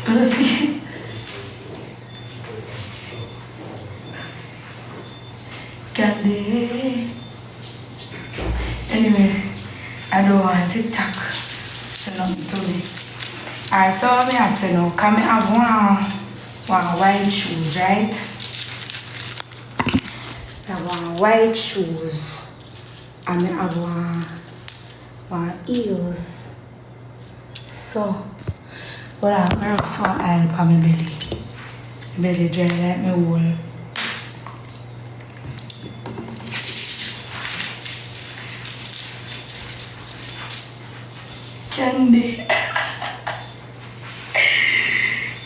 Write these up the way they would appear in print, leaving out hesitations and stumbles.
Honestly. Khandy. Anyway, I don't want TikTok. So nothing to me. Alright, so me I say now, come I have one white shoes, right? I have one white shoes. And I have one heels. So, but I rub some oil on my belly. My belly dry like my wool. Khandy.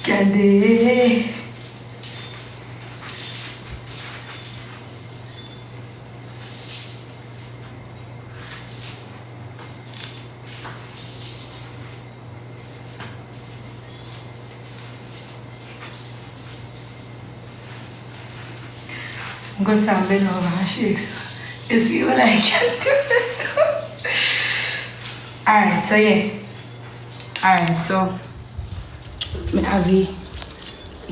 Khandy. I'm going to stand bend over and shakes. You see what I can do this? Alright, so yeah. Alright, so I have the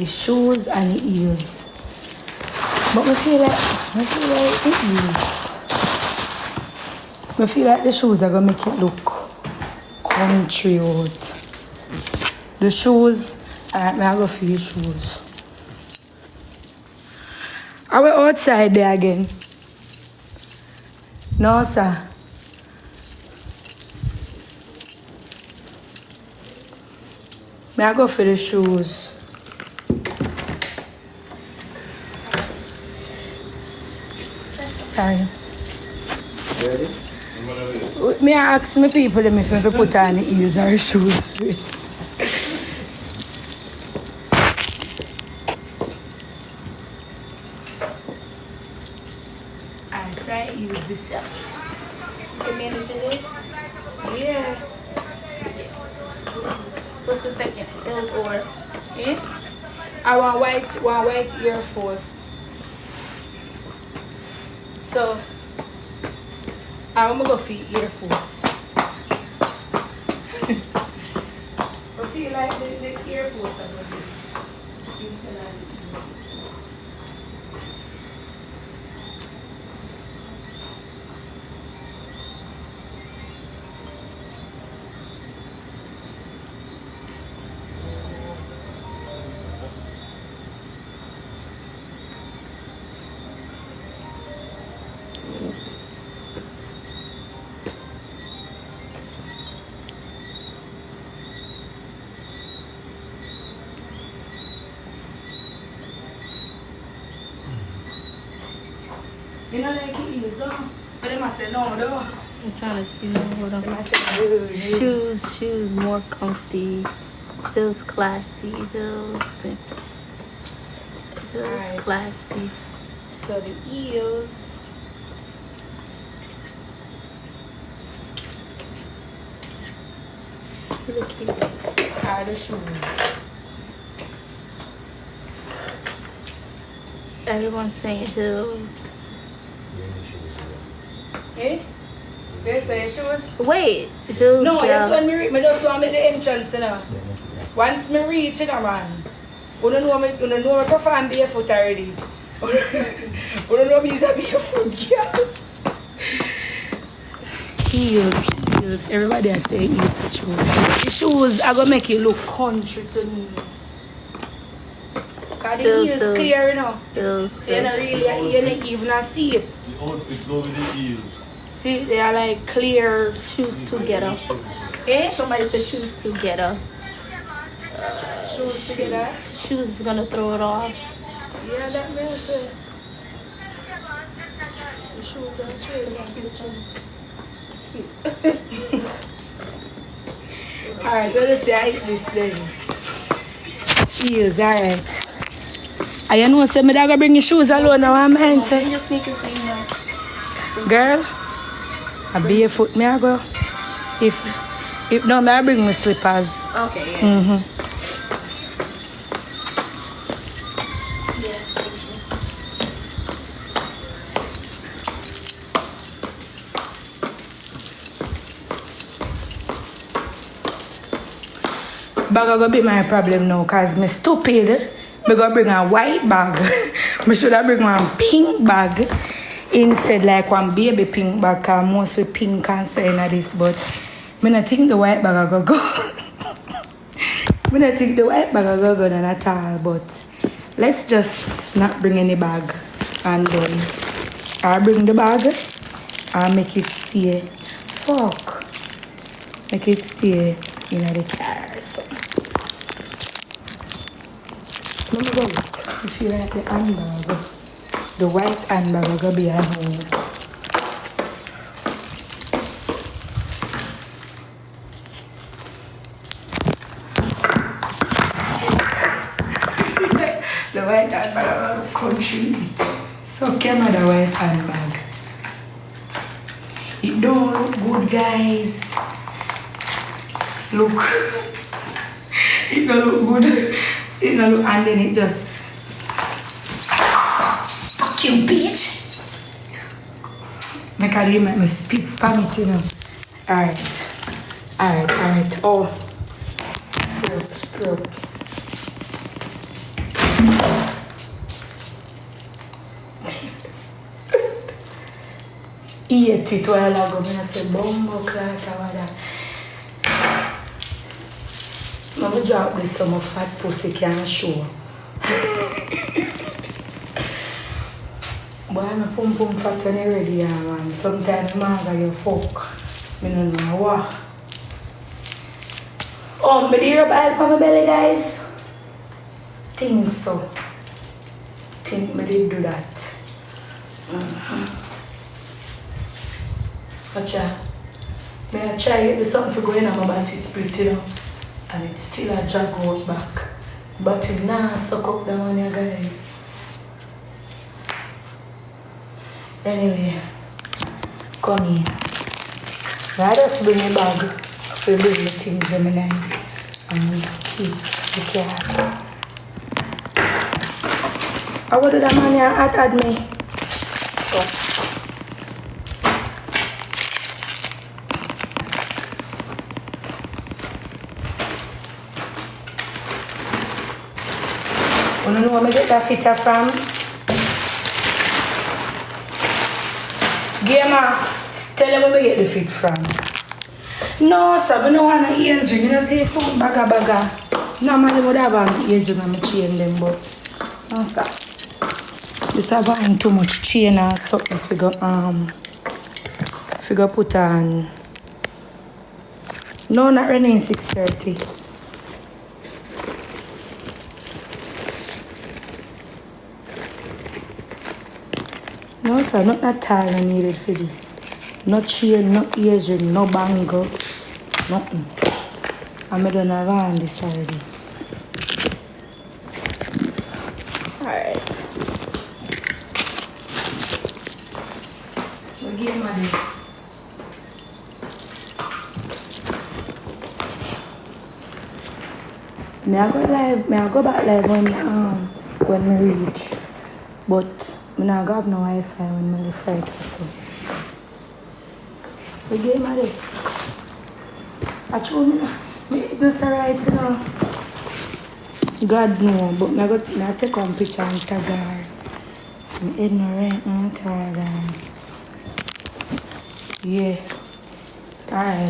shoes and the heels. But I feel like the heels. I feel like the shoes are gonna make it look country out. The shoes, alright, I go for the shoes. Are we outside there again? No, sir. May I go for the shoes? Sorry. Ready? May I ask my people if I put on the heels or shoes? I try to use this up. You can manage it? Yeah. What's the second? Heels or? Eh? I want white Air Force. So I'm gonna go for Air Force. I feel like the Air Force are gonna be. You know like heels though? But they must say no though. I'm trying to see what I'm. They must say good. Shoes more comfy. Heels classy. Heels Alright. classy. So the heels. Really cute. Are the shoes. Everyone's saying heels. Eh? They say shoes? Wait, heels. No, girl. that's when me just want me the entrance, you know. Once me reach it, man. You don't know me perform barefoot already. You don't know me is a barefoot girl. Heels. Everybody has say heels are true. The shoes are gonna make it look country to me. Cause the heels clear, you know. Heels. So you don't even see it. The outfit go with the heels. See, they are like clear. Shoes together. Eh? Somebody said shoes together. Shoes together. Shoes is gonna throw it off. Yeah, that means the shoes are true. Alright, let's see. I eat this then. Heels, alright. I know say me dog bring your shoes alone now. I'm answer. Your sneakers same way. Girl, I barefoot me I go. If no, me I bring my slippers. Okay, yeah. Bag gonna be my problem now, cause me stupid. Me gonna bring a white bag. Me should have bring one pink bag instead, like one baby pink bag, cause mostly pink cancer in this, but me not think the white bag gonna go. Me not think the white bag gonna go none at all, but let's just not bring any bag and done. I'll bring the bag and make it stay. Fuck. Make it stay in the car. So. Let me go look. If you like the handbag, the white handbag will go be at home. The white handbag will country it. So came out the white handbag. It don't look good, guys. Look. It don't look good. It don't look, and then it just you bitch. Make a make me speak panic, you know. Alright. Oh. Screw. Eat it while I go. I say bombo clat or that. I'm going to drop this some of fat pussy can show. But I'm a pum fat when you're ready, man. Sometimes I'm going to fuck. I don't know what. Oh, I'm going to hear about my belly, guys. Think so. Think I did do that. Watch out. May I try to do something for going on my body split, you know. And it's still a drag out back. But it now suck up the money, guys. Anyway, come in. I just bring a bag for bring the things in my name. And keep the car. I would do that money at me. So. You know where I get that fitttt from? Gamer, tell them where I get the fit from. No, sir, I don't want to ears ring. You know, see some baga. Normally, I would have an ears ring and I chain them, but no, sir. This is buying too much chain or something figure put on. No, not running 6:30. No, sir, not at all I needed for this. No chain, no ears ring, no bangle, nothing. I'm done around this already. Alright. We'll give him a day. May I go back live when I reach. But I don't have no Wi-Fi when I fight so. We get married. Actually, it's not right, you know. God knows, but I take one picture and tag her. I'm ignorant, I'm tag her. Yeah. Alright.